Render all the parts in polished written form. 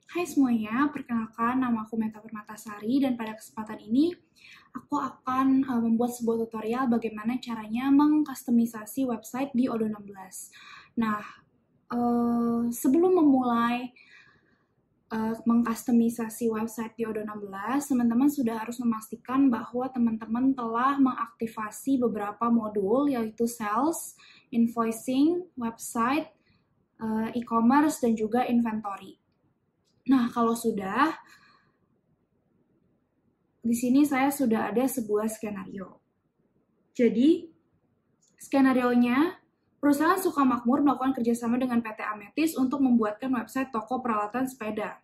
Hai semuanya, perkenalkan nama aku Meta Permatasari dan pada kesempatan ini aku akan membuat sebuah tutorial bagaimana caranya mengkustomisasi website di Odoo 16. Nah, sebelum memulai mengkustomisasi website di Odoo 16, teman-teman sudah harus memastikan bahwa teman-teman telah mengaktifasi beberapa modul yaitu sales, invoicing, website, e-commerce, dan juga inventory. Nah, kalau sudah, di sini saya sudah ada sebuah skenario. Jadi, skenarionya, perusahaan Sukamakmur melakukan kerjasama dengan PT Ametis untuk membuatkan website toko peralatan sepeda.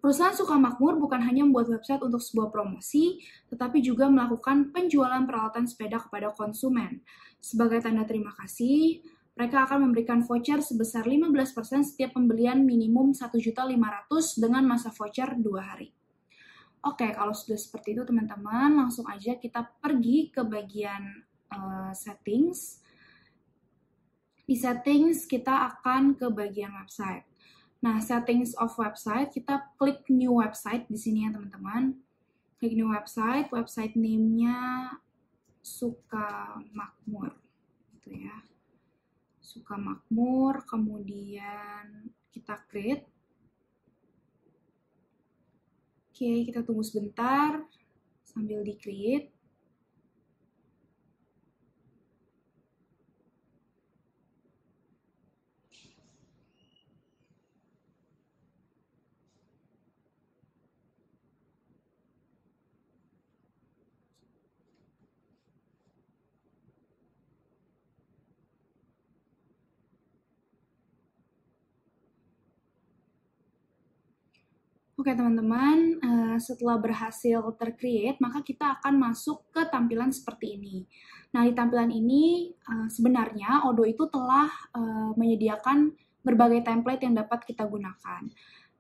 Perusahaan Sukamakmur bukan hanya membuat website untuk sebuah promosi, tetapi juga melakukan penjualan peralatan sepeda kepada konsumen. Sebagai tanda terima kasih, mereka akan memberikan voucher sebesar 15% setiap pembelian minimum 1.500.000 dengan masa voucher 2 hari. Oke, kalau sudah seperti itu teman-teman, langsung aja kita pergi ke bagian settings. Di settings kita akan ke bagian website. Nah, settings of website, kita klik new website di sini ya teman-teman. Klik new website, website name-nya Sukamakmur, gitu ya. Sukamakmur, kemudian kita create. Oke, kita tunggu sebentar sambil di-create. Oke teman-teman, setelah berhasil tercreate, maka kita akan masuk ke tampilan seperti ini. Nah, di tampilan ini sebenarnya Odoo itu telah menyediakan berbagai template yang dapat kita gunakan.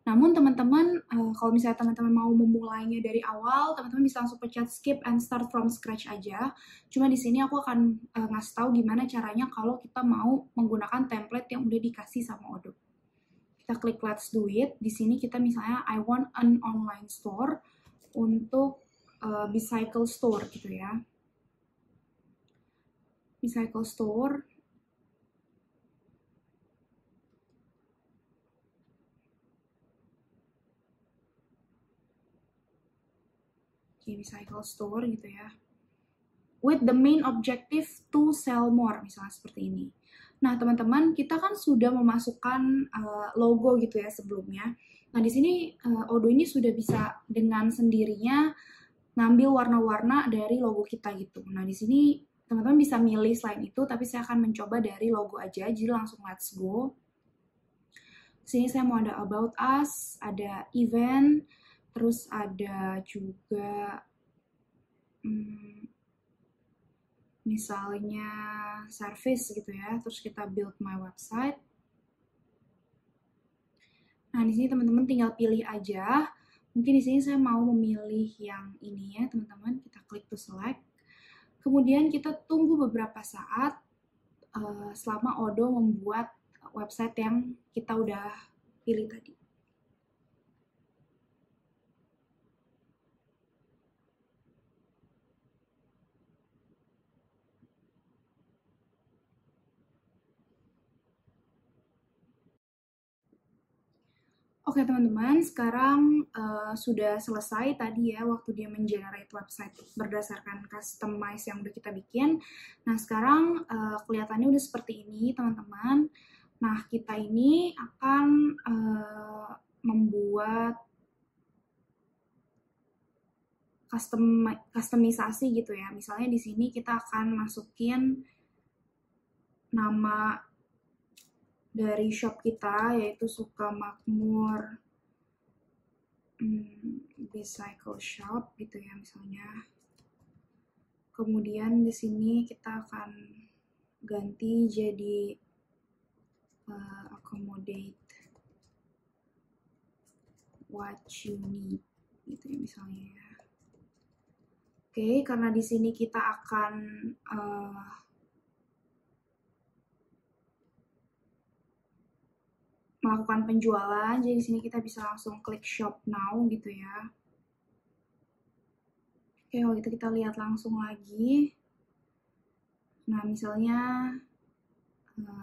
Namun teman-teman, kalau misalnya teman-teman mau memulainya dari awal, teman-teman bisa langsung pencet skip and start from scratch aja. Cuma di sini aku akan ngasih tahu gimana caranya kalau kita mau menggunakan template yang udah dikasih sama Odoo. Kita klik let's do it. Di sini kita misalnya I want an online store untuk Bicycle Store gitu ya. Bicycle Store. Oke, Bicycle Store gitu ya. With the main objective to sell more, misalnya seperti ini. Nah, teman-teman, kita kan sudah memasukkan logo gitu ya sebelumnya. Nah, di sini Odoo ini sudah bisa dengan sendirinya ngambil warna-warna dari logo kita gitu. Nah, di sini teman-teman bisa milih selain itu, tapi saya akan mencoba dari logo aja, jadi langsung let's go. Di sini saya mau ada about us, ada event, terus ada juga misalnya service gitu ya, terus kita build my website. Nah, di sini teman-teman tinggal pilih aja. Mungkin di sini saya mau memilih yang ini ya, teman-teman. Kita klik to select. Kemudian kita tunggu beberapa saat selama Odoo membuat website yang kita udah pilih tadi. Oke teman-teman, sekarang sudah selesai tadi ya waktu dia mengenerate website berdasarkan customize yang udah kita bikin. Nah sekarang kelihatannya udah seperti ini teman-teman. Nah kita ini akan membuat customisasi gitu ya. Misalnya di sini kita akan masukin nama dari shop kita yaitu Sukamakmur Bicycle Shop gitu ya misalnya. Kemudian di sini kita akan ganti jadi accommodate what you need gitu ya misalnya ya. Oke, karena di sini kita akan melakukan penjualan. Jadi di sini kita bisa langsung klik shop now gitu ya. Oke, kalau gitu kita lihat langsung lagi. Nah, misalnya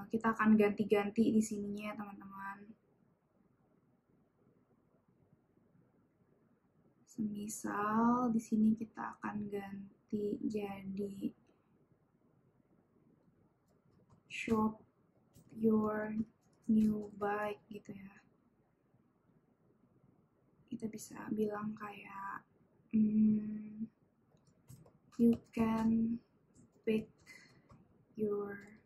kita akan ganti-ganti di sininya, teman-teman. Semisal di sini kita akan ganti jadi shop your new bike gitu ya. Kita bisa bilang kayak you can pick your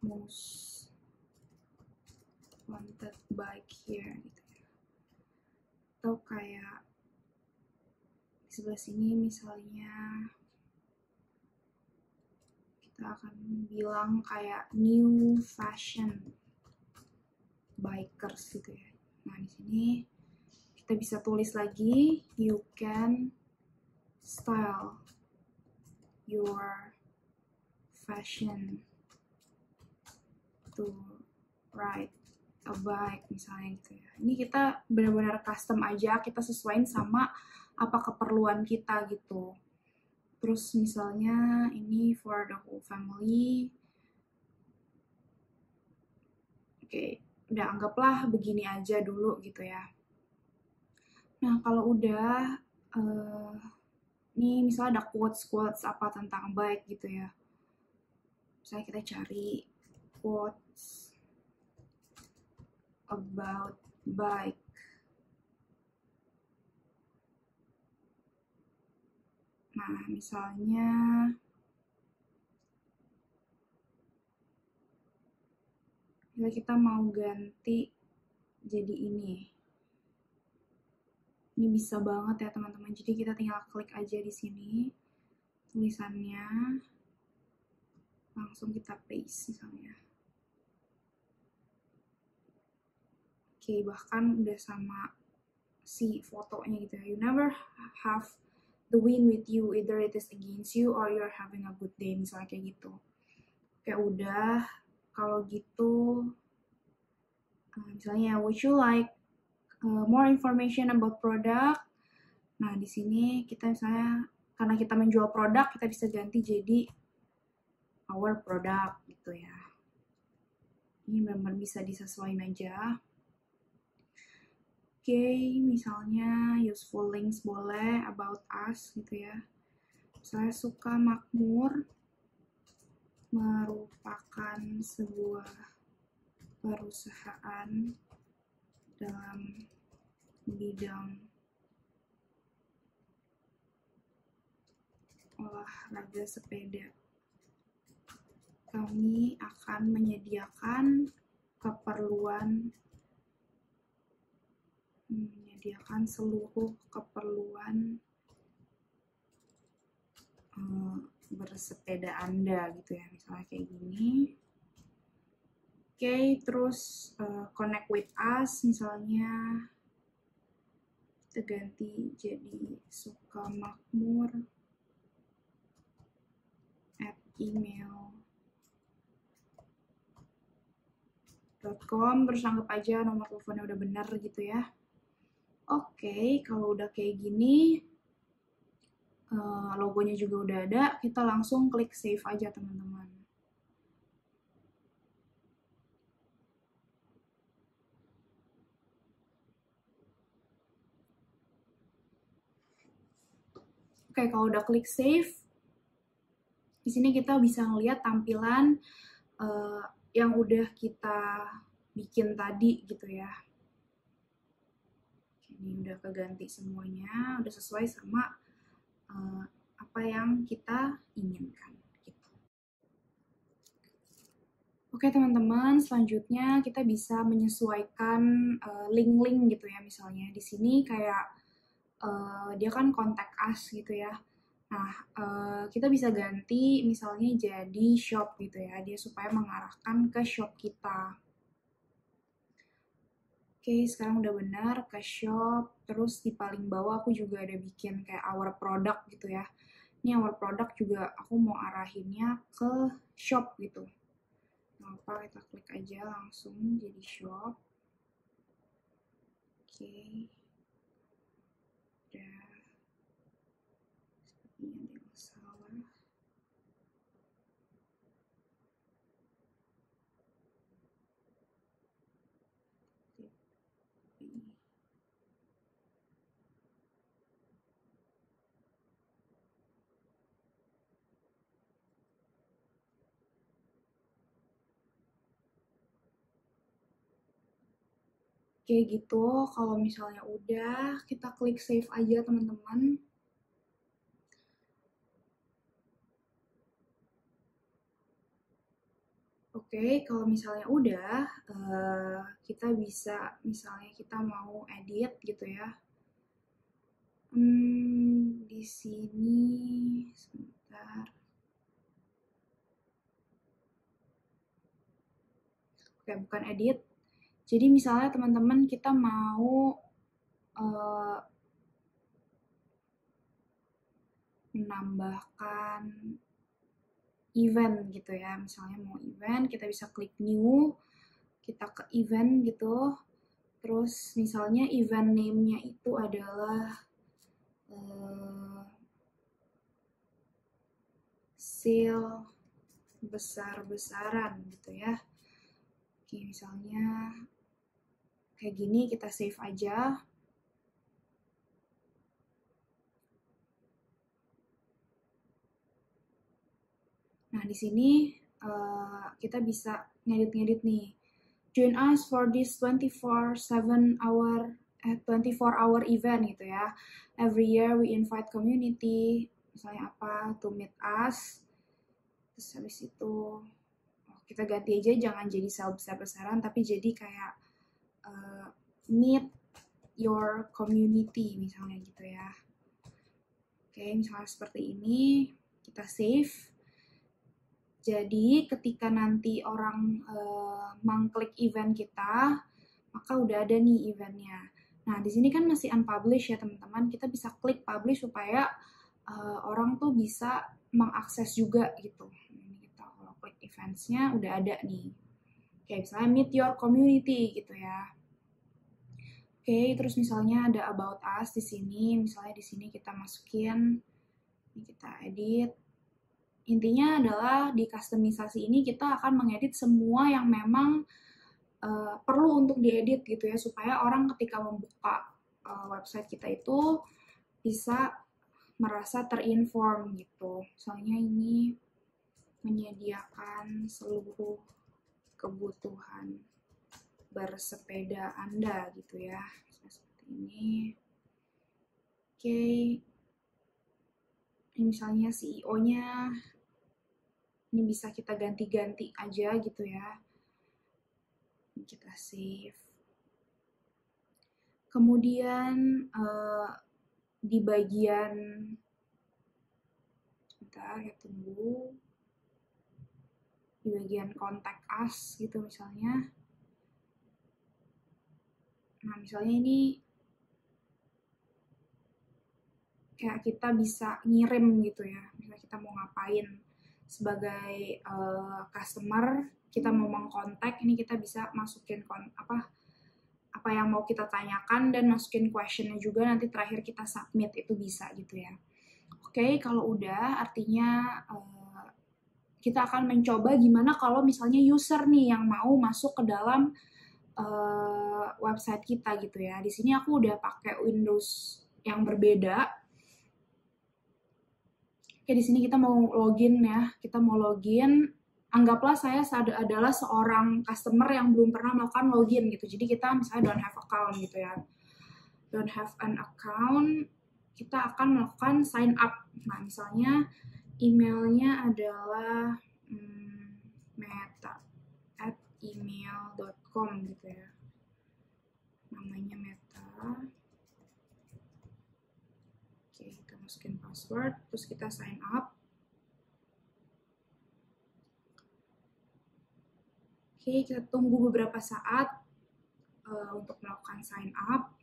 most wanted bike here gitu ya. Atau kayak di sebelah sini misalnya kita akan bilang kayak new fashion bikers gitu ya. Nah, di sini kita bisa tulis lagi you can style your fashion to ride a bike misalnya gitu ya. Ini kita benar-benar custom aja, kita sesuaiin sama apa keperluan kita gitu. Terus misalnya ini for the whole family. Oke, udah anggaplah begini aja dulu gitu ya. Nah, kalau udah ini misalnya ada quotes apa tentang bike gitu ya. Misalnya kita cari quotes about bike. Nah, misalnya kita mau ganti jadi ini. Ini bisa banget ya teman-teman. Jadi kita tinggal klik aja di sini tulisannya, langsung kita paste misalnya. Oke, bahkan udah sama si fotonya gitu ya. You never have the wind with you, either it is against you or you're having a good day, misalnya kayak gitu. Kayak udah, kalau gitu misalnya would you like more information about product. Nah, di sini kita misalnya karena kita menjual produk, kita bisa ganti jadi our product gitu ya. Ini benar-benar bisa disesuaikan aja. Oke, misalnya useful links boleh, about us gitu ya. Saya suka makmur merupakan sebuah perusahaan dalam bidang olahraga sepeda. Kami akan menyediakan seluruh keperluan bersepeda Anda gitu ya, misalnya kayak gini. Oke, terus connect with us misalnya kita ganti jadi suka makmur @email.com, terus anggap aja nomor teleponnya udah benar gitu ya. Oke, kalau udah kayak gini, logonya juga udah ada, kita langsung klik save aja teman-teman. Oke, kalau udah klik save, di sini kita bisa ngeliat tampilan yang udah kita bikin tadi gitu ya. Ini udah keganti semuanya, udah sesuai sama apa yang kita inginkan. Gitu. Oke teman-teman, selanjutnya kita bisa menyesuaikan link-link gitu ya, misalnya di sini kayak dia kan contact us gitu ya. Nah, kita bisa ganti misalnya jadi shop gitu ya, dia supaya mengarahkan ke shop kita. Oke, sekarang udah benar ke shop, terus di paling bawah aku juga ada bikin kayak our product gitu ya. Ini our product juga aku mau arahinnya ke shop gitu. apa, kita klik aja langsung jadi shop. Oke, udah sepertinya ada yang salah. Oke gitu, kalau misalnya udah, kita klik save aja teman-teman. Oke, kalau misalnya udah, kita bisa, misalnya kita mau edit gitu ya. Di sini, sebentar. Oke, bukan edit. Jadi misalnya teman-teman kita mau menambahkan event gitu ya. Misalnya mau event, kita bisa klik new, kita ke event gitu. Terus misalnya event name-nya itu adalah sale besar-besaran gitu ya. Oke, misalnya kayak gini, kita save aja. Nah, di sini kita bisa ngedit-ngedit nih. Join us for this 24 hour event gitu ya. Every year we invite community, misalnya apa, to meet us. Terus habis itu kita ganti aja, jangan jadi sale besar-besaran, tapi jadi kayak meet your community misalnya gitu ya. Oke, misalnya seperti ini, kita save. Jadi ketika nanti orang mengklik event kita, maka udah ada nih eventnya. Nah, di sini kan masih unpublished ya teman-teman. Kita bisa klik publish supaya orang tuh bisa mengakses juga gitu. Ini kita kalau klik eventsnya udah ada nih. Kayak misalnya meet your community gitu ya. Oke, terus misalnya ada about us di sini. Misalnya di sini kita masukin, ini kita edit. Intinya adalah di customisasi ini kita akan mengedit semua yang memang perlu untuk diedit gitu ya, supaya orang ketika membuka website kita itu bisa merasa terinform gitu. Misalnya ini menyediakan seluruh kebutuhan bersepeda Anda gitu ya, seperti ini. Oke, ini misalnya CEO-nya, ini bisa kita ganti-ganti aja gitu ya. Ini kita save. Kemudian di bagian, sebentar ya, tunggu, di bagian contact us gitu misalnya. Nah, misalnya ini kayak kita bisa ngirim gitu ya, misalnya kita mau ngapain sebagai customer, kita mau mengkontak, ini kita bisa masukin apa yang mau kita tanyakan dan masukin questionnya juga, nanti terakhir kita submit, itu bisa gitu ya. Oke, kalau udah artinya kita akan mencoba gimana kalau misalnya user nih yang mau masuk ke dalam website kita gitu ya. Di sini aku udah pakai Windows yang berbeda. Oke, di sini kita mau login ya. Kita mau login. Anggaplah saya adalah seorang customer yang belum pernah melakukan login gitu. Jadi kita misalnya don't have account gitu ya. Don't have an account, kita akan melakukan sign up. Nah, misalnya emailnya adalah meta@email.com gitu ya. Namanya Meta. Oke, kita masukin password, terus kita sign up. Oke, kita tunggu beberapa saat untuk melakukan sign up.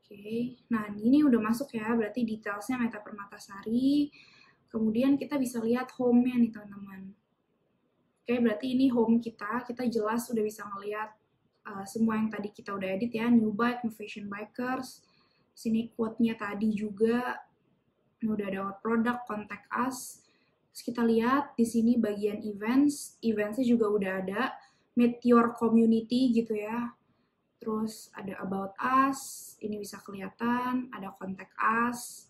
Oke, nah ini udah masuk ya, berarti detailsnya Meta Permatasari. Kemudian kita bisa lihat home-nya nih teman-teman. Oke, berarti ini home kita jelas udah bisa ngelihat semua yang tadi kita udah edit ya, new bike, new fashion bikers. Sini quote-nya tadi juga, ini udah ada our product, contact us. Terus kita lihat di sini bagian events, eventsnya juga udah ada, meet your community gitu ya. Terus ada about us, ini bisa kelihatan, ada contact us,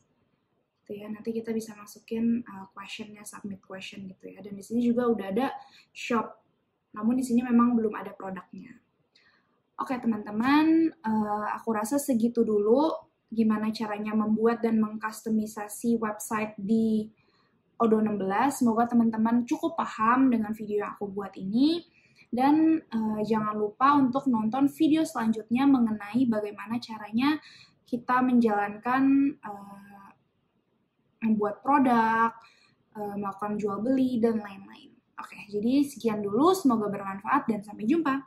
gitu ya. Nanti kita bisa masukin questionnya, submit question gitu ya. Dan di sini juga udah ada shop, namun di sini memang belum ada produknya. Oke teman-teman, aku rasa segitu dulu gimana caranya membuat dan mengkustomisasi website di Odoo 16. Semoga teman-teman cukup paham dengan video yang aku buat ini. Dan jangan lupa untuk nonton video selanjutnya mengenai bagaimana caranya kita menjalankan membuat produk, melakukan jual beli, dan lain-lain. Oke, jadi sekian dulu. Semoga bermanfaat dan sampai jumpa.